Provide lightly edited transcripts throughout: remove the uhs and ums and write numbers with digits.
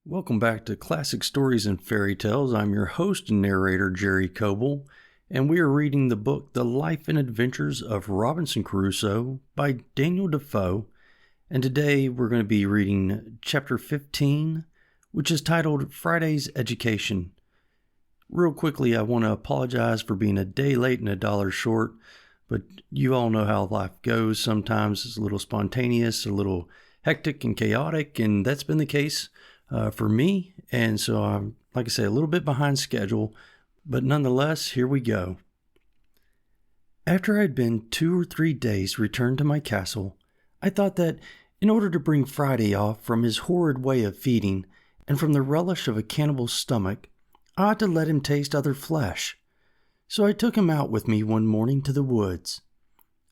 Welcome back to Classic Stories and Fairy Tales. I'm your host and narrator, Jerry Coble, and we are reading the book The Life and Adventures of Robinson Crusoe by Daniel Defoe. And today we're going to be reading Chapter 15, which is titled Friday's Education. Real quickly, I want to apologize for being a day late and $1 short, but you all know how life goes. Sometimes it's a little spontaneous, a little hectic and chaotic, and that's been the case for me, and so I'm, like I say, a little bit behind schedule, but nonetheless, here we go. After I had been 2 or 3 days returned to my castle, I thought that in order to bring Friday off from his horrid way of feeding and from the relish of a cannibal's stomach, I ought to let him taste other flesh. So I took him out with me one morning to the woods.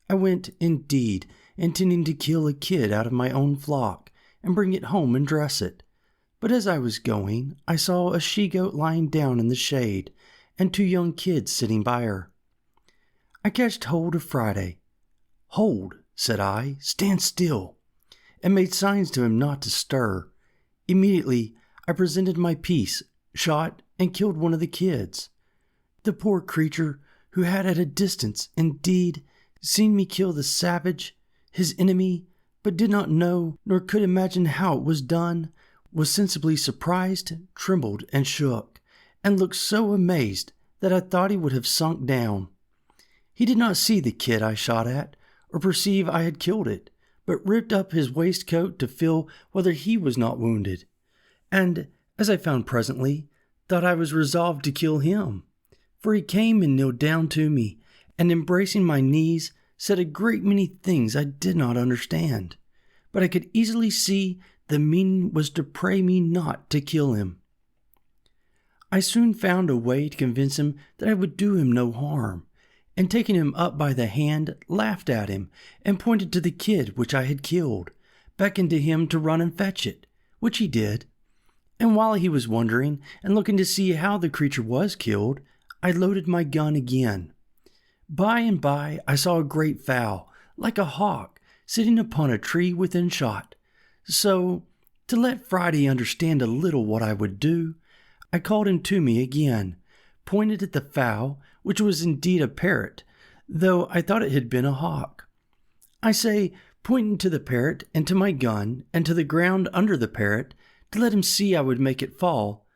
I went, indeed, intending to kill a kid out of my own flock and bring it home and dress it. But as I was going, I saw a she-goat lying down in the shade, and 2 young kids sitting by her. I catched hold of Friday. "Hold," said I, "stand still," and made signs to him not to stir. Immediately, I presented my piece, shot, and killed one of the kids. The poor creature, who had at a distance, indeed, seen me kill the savage, his enemy, but did not know nor could imagine how it was done, was sensibly surprised, trembled, and shook, and looked so amazed that I thought he would have sunk down. He did not see the kid I shot at, or perceive I had killed it, but ripped up his waistcoat to feel whether he was not wounded, and, as I found presently, thought I was resolved to kill him, for he came and kneeled down to me, and embracing my knees, said a great many things I did not understand, but I could easily see the meaning was to pray me not to kill him. I soon found a way to convince him that I would do him no harm, and taking him up by the hand, laughed at him, and pointed to the kid which I had killed, beckoned to him to run and fetch it, which he did. And while he was wondering and looking to see how the creature was killed, I loaded my gun again. By and by I saw a great fowl, like a hawk, sitting upon a tree within shot. So, to let Friday understand a little what I would do, I called him to me again, pointed at the fowl, which was indeed a parrot, though I thought it had been a hawk. I say, pointing to the parrot and to my gun and to the ground under the parrot, to let him see I would make it fall,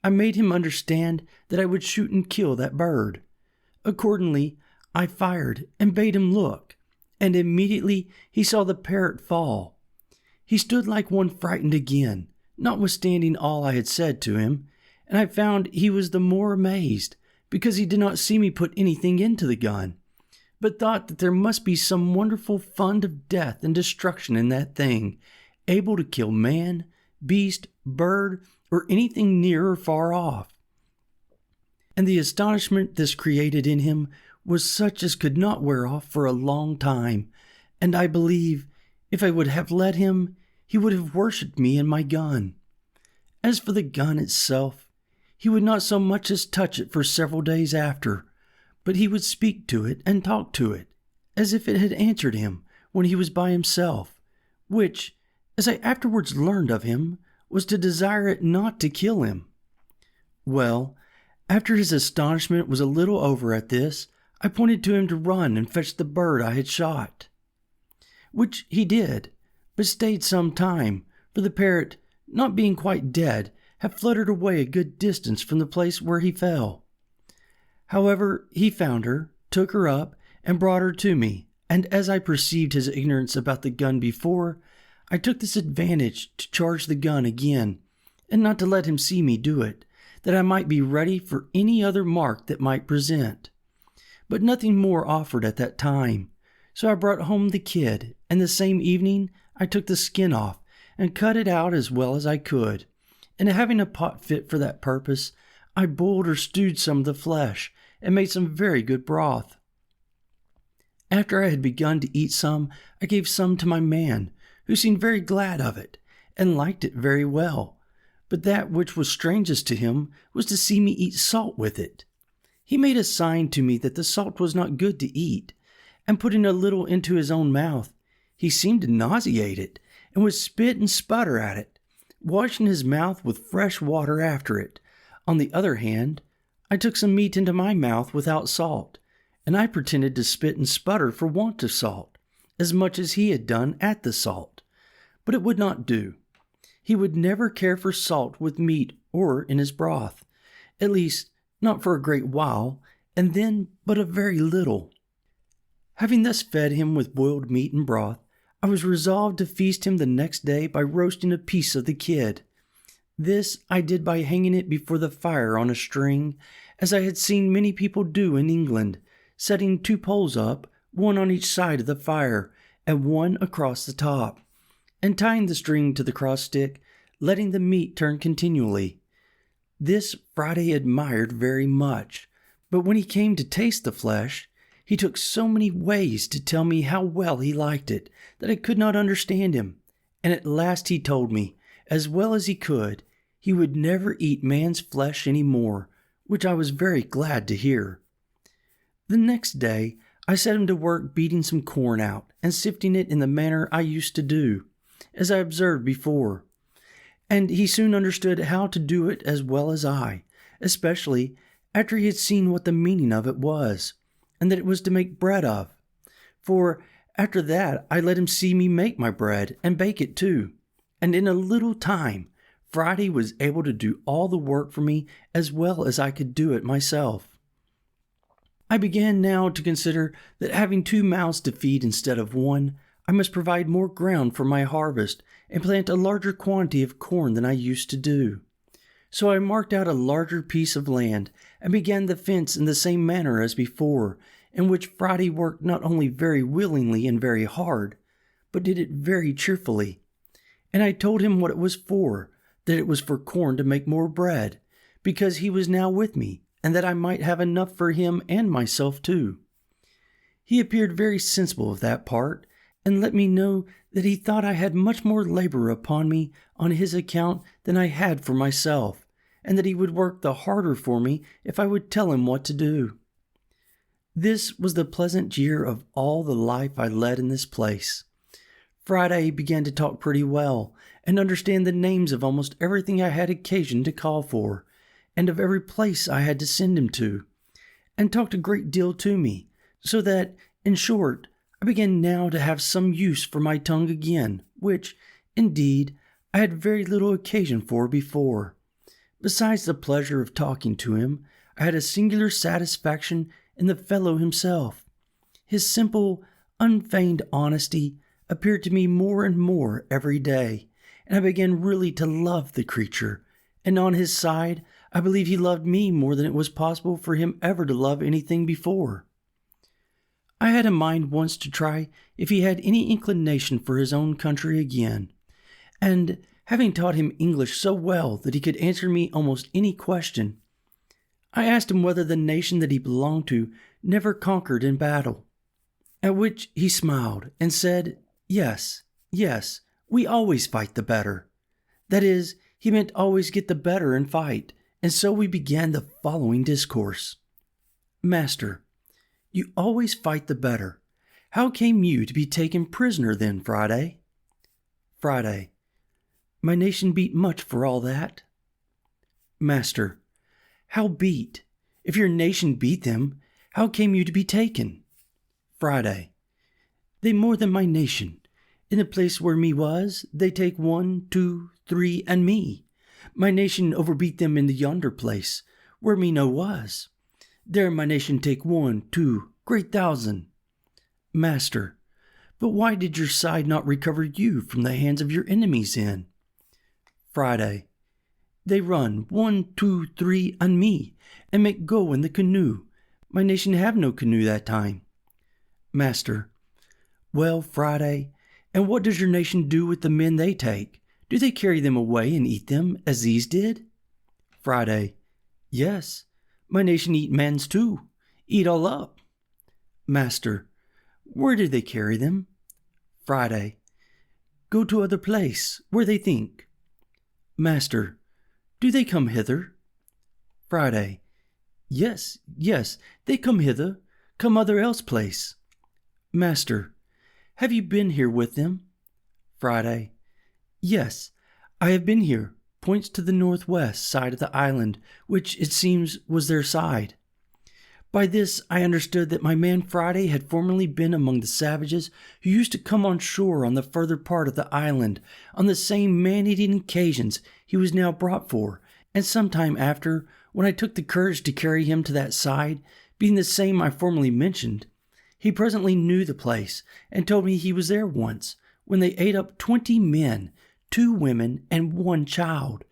I made him understand that I would shoot and kill that bird. Accordingly, I fired and bade him look, and immediately he saw the parrot fall. He stood like one frightened again, notwithstanding all I had said to him, and I found he was the more amazed, because he did not see me put anything into the gun, but thought that there must be some wonderful fund of death and destruction in that thing, able to kill man, beast, bird, or anything near or far off. And the astonishment this created in him was such as could not wear off for a long time, and I believe, if I would have let him, he would have worshipped me and my gun. As for the gun itself, he would not so much as touch it for several days after, but he would speak to it and talk to it, as if it had answered him when he was by himself, which, as I afterwards learned of him, was to desire it not to kill him. Well, after his astonishment was a little over at this, I pointed to him to run and fetch the bird I had shot, which he did, but stayed some time, for the parrot, not being quite dead, had fluttered away a good distance from the place where he fell. However, he found her, took her up, and brought her to me, and as I perceived his ignorance about the gun before, I took this advantage to charge the gun again, and not to let him see me do it, that I might be ready for any other mark that might present. But nothing more offered at that time. So I brought home the kid, and the same evening I took the skin off and cut it out as well as I could, and having a pot fit for that purpose, I boiled or stewed some of the flesh and made some very good broth. After I had begun to eat some, I gave some to my man, who seemed very glad of it, and liked it very well, but that which was strangest to him was to see me eat salt with it. He made a sign to me that the salt was not good to eat, and putting a little into his own mouth, he seemed to nauseate it, and would spit and sputter at it, washing his mouth with fresh water after it. On the other hand, I took some meat into my mouth without salt, and I pretended to spit and sputter for want of salt, as much as he had done at the salt. But it would not do. He would never care for salt with meat or in his broth, at least not for a great while, and then but a very little. Having thus fed him with boiled meat and broth, I was resolved to feast him the next day by roasting a piece of the kid. This I did by hanging it before the fire on a string, as I had seen many people do in England, setting 2 poles up, one on each side of the fire, and one across the top, and tying the string to the cross stick, letting the meat turn continually. This Friday admired very much, but when he came to taste the flesh, he took so many ways to tell me how well he liked it that I could not understand him, and at last he told me, as well as he could, he would never eat man's flesh any more, which I was very glad to hear. The next day I set him to work beating some corn out and sifting it in the manner I used to do, as I observed before, and he soon understood how to do it as well as I, especially after he had seen what the meaning of it was, and that it was to make bread of. For after that I let him see me make my bread and bake it too, and in a little time Friday was able to do all the work for me as well as I could do it myself. I began now to consider that having 2 mouths to feed instead of one, I must provide more ground for my harvest and plant a larger quantity of corn than I used to do. So I marked out a larger piece of land and began the fence in the same manner as before, in which Friday worked not only very willingly and very hard, but did it very cheerfully. And I told him what it was for, that it was for corn to make more bread, because he was now with me, and that I might have enough for him and myself too. He appeared very sensible of that part, and let me know that he thought I had much more labor upon me on his account than I had for myself, and that he would work the harder for me if I would tell him what to do. This was the pleasant year of all the life I led in this place. Friday began to talk pretty well, and understand the names of almost everything I had occasion to call for, and of every place I had to send him to, and talked a great deal to me, so that, in short, I began now to have some use for my tongue again, which, indeed, I had very little occasion for before. Besides the pleasure of talking to him, I had a singular satisfaction in the fellow himself. His simple, unfeigned honesty appeared to me more and more every day, and I began really to love the creature, and on his side, I believe he loved me more than it was possible for him ever to love anything before. I had a mind once to try if he had any inclination for his own country again, and having taught him English so well that he could answer me almost any question, I asked him whether the nation that he belonged to never conquered in battle, at which he smiled and said, yes, we always fight the better. That is, he meant always get the better and fight, and so we began the following discourse. Master, you always fight the better. How came you to be taken prisoner then, Friday? Friday, my nation beat much for all that. Master, how beat? If your nation beat them, how came you to be taken? Friday, they more than my nation. In the place where me was, they take 1, 2, 3, and me. My nation overbeat them in the yonder place, where me no was. There my nation take 1, 2, great thousand. Master, but why did your side not recover you from the hands of your enemies in? Friday, they run 1, 2, 3, and me, and make go in the canoe. My nation have no canoe that time. Master, well, Friday, and what does your nation do with the men they take? Do they carry them away and eat them, as these did? Friday, yes, my nation eat men's too, eat all up. Master, where do they carry them? Friday, go to other place, where they think. Master, do they come hither? Friday, yes, they come hither, come other else place. Master, have you been here with them? Friday, yes, I have been here, points to the northwest side of the island, which, it seems, was their side. By this I understood that my man Friday had formerly been among the savages who used to come on shore on the further part of the island on the same man-eating occasions he was now brought for, and some time after, when I took the courage to carry him to that side, being the same I formerly mentioned, he presently knew the place, and told me he was there once, when they ate up 20 men, 2 women, and 1 child.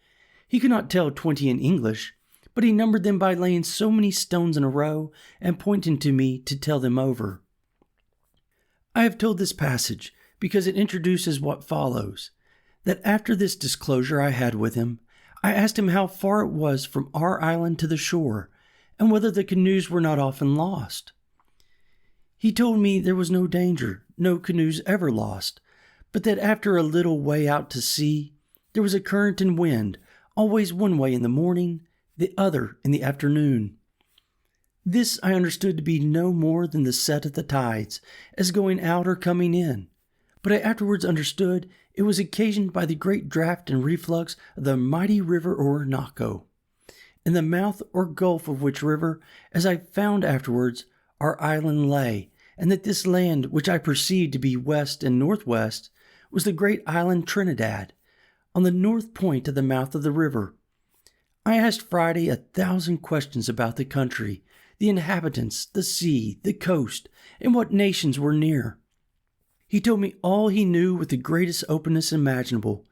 He could not tell 20 in English, but he numbered them by laying so many stones in a row and pointing to me to tell them over. I have told this passage because it introduces what follows, that after this disclosure I had with him, I asked him how far it was from our island to the shore, and whether the canoes were not often lost. He told me there was no danger, no canoes ever lost, but that after a little way out to sea, there was a current and wind, always one way in the morning, the other in the afternoon. This I understood to be no more than the set of the tides, as going out or coming in, but I afterwards understood it was occasioned by the great draught and reflux of the mighty river Orinoco, in the mouth or gulf of which river, as I found afterwards, our island lay, and that this land, which I perceived to be west and northwest, was the great island Trinidad, on the north point of the mouth of the river. I asked Friday 1,000 questions about the country, the inhabitants, the sea, the coast, and what nations were near. He told me all he knew with the greatest openness imaginable.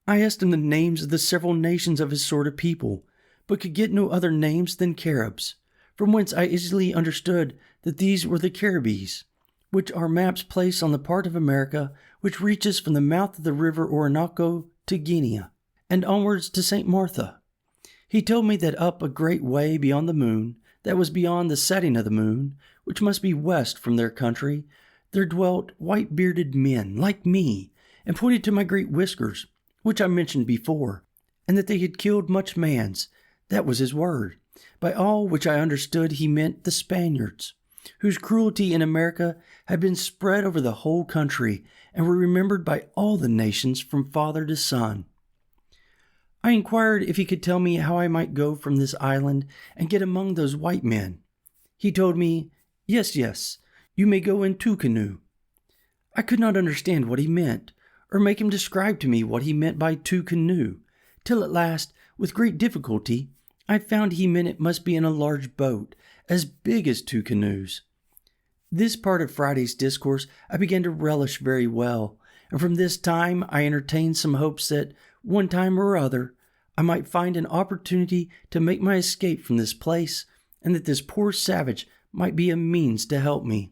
I asked him the names of the several nations of his sort of people, but could get no other names than Caribs, from whence I easily understood that these were the Caribbees, which our maps place on the part of America which reaches from the mouth of the river Orinoco to Guinea, and onwards to St. Martha. He told me that up a great way beyond the moon, that was beyond the setting of the moon, which must be west from their country, there dwelt white-bearded men like me, and pointed to my great whiskers, which I mentioned before, and that they had killed much mans, that was his word, by all which I understood he meant the Spaniards, whose cruelty in America had been spread over the whole country, and were remembered by all the nations from father to son. I inquired if he could tell me how I might go from this island and get among those white men. He told me, yes, you may go in 2 canoe. I could not understand what he meant, or make him describe to me what he meant by 2 canoe, till at last, with great difficulty, I found he meant it must be in a large boat, as big as 2 canoes. This part of Friday's discourse I began to relish very well, and from this time I entertained some hopes that, one time or other, I might find an opportunity to make my escape from this place, and that this poor savage might be a means to help me.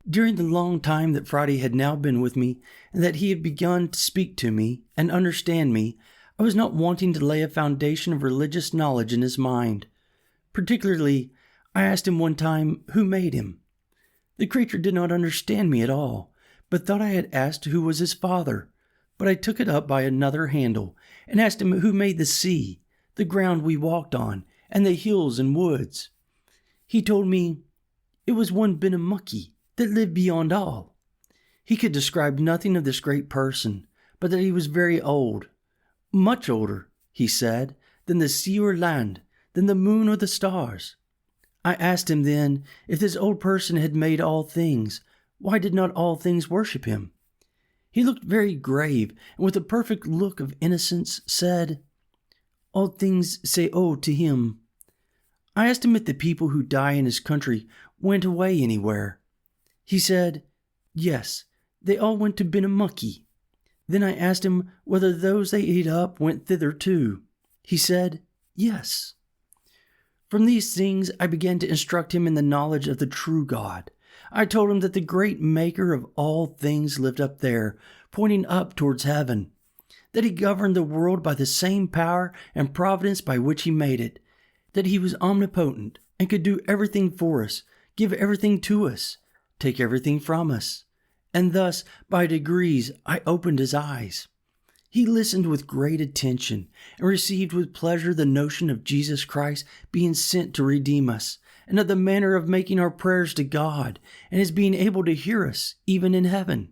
During the long time that Friday had now been with me, and that he had begun to speak to me and understand me, I was not wanting to lay a foundation of religious knowledge in his mind. Particularly, I asked him one time who made him. The creature did not understand me at all, but thought I had asked who was his father. But I took it up by another handle, and asked him who made the sea, the ground we walked on, and the hills and woods. He told me it was one Benamuckee that lived beyond all. He could describe nothing of this great person, but that he was very old, much older, he said, than the sea or land, than the moon or the stars. I asked him then, if this old person had made all things, why did not all things worship him? He looked very grave, and with a perfect look of innocence said, all things say oh to him. I asked him if the people who die in his country went away anywhere. He said, yes, they all went to Benamuckee. Then I asked him whether those they ate up went thither too. He said, yes. From these things I began to instruct him in the knowledge of the true God. I told him that the great Maker of all things lived up there, pointing up towards heaven, that he governed the world by the same power and providence by which he made it, that he was omnipotent and could do everything for us, give everything to us, take everything from us. And thus, by degrees, I opened his eyes. He listened with great attention and received with pleasure the notion of Jesus Christ being sent to redeem us, and of the manner of making our prayers to God, and his being able to hear us even in heaven.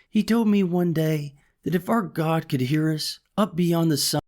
He told me one day that if our God could hear us up beyond the sun,